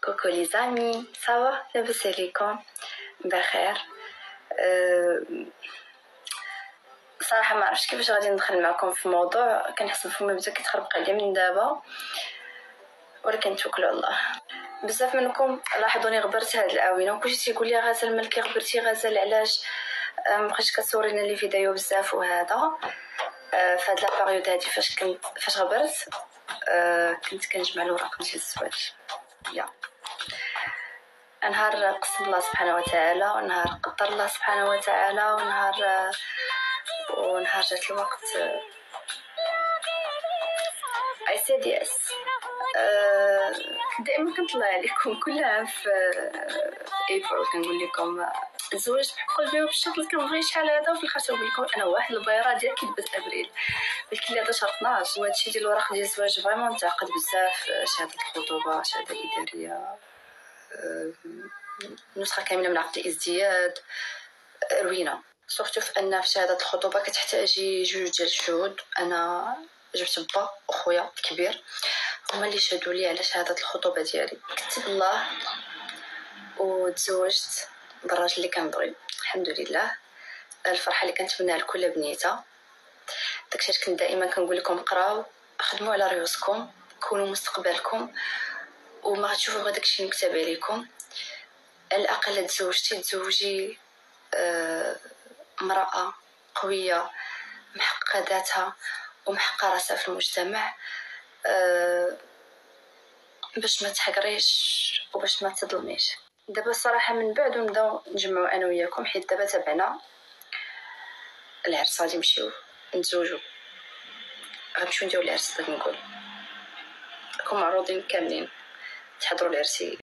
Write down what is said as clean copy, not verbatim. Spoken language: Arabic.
كوكو لي زامي، صافا لاباس عليكم؟ بخير. صراحه ما عرفتش كيفاش غادي ندخل معكم في موضوع كنحس فما بدا كيتخربق عليا من دابا، ولكن توكلوا على الله. بزاف منكم لاحظوني غبرت هاد الاونه وكلشي تيقول لي غزال ملكي غبرتي غزال علاش مابقيتش كتصورينا لي فيديو بزاف وهذا. فهاد لا بيريود هادي فاش غبرت كنت كنجمع الوراق ديال الزواج. نهار قسم الله سبحانه وتعالى ونهار قدر الله سبحانه وتعالى ونهار جات الوقت I said yes. دائما كنطلع عليكم كل عام في ابريل كنقول لكم الزواج بحق قلبي وبالشكل اللي كنبغي شحال هذا، وفي الاخر نقول لكم انا واحد البيره ديال كيدبز ابريل، ولكن هذا شهر 12 وهادشي ديال الوراق ديال الزواج فريمون تعقد بزاف. شهاده الخطوبه، شهاده الاداريه، نسخه كامله من عقد الازدياد، روينه. سورتو في ان في شهاده الخطوبه كتحتاجي جوج ديال الشهود. انا جبت با وخويا الكبير هما اللي شهدوا لي على شهاده الخطوبه ديالي. كتب الله وتزوجت بالراجل اللي كنبغي الحمد لله. الفرحه اللي كنتمناها لكل بنيته. داكشي كنت دائما كنقول لكم قراو، خدموا على ريوسكم، كونوا مستقبلكم، وما غتشوفوا غير داكشي مكتوب عليكم. على الاقل تزوجي امراه قويه محققه ذاتها ومحققه راسها في المجتمع، باش ما تحقريش وباش ما تظلميش. دابا الصراحه من بعد نبداو نجمعوا انا وياكم، حيت دابا تبعنا العرس غادي نمشيو نتزوجوا، غنمشيو نديرو العرس. نقول لكم معروضين كاملين تحضروا العرسي.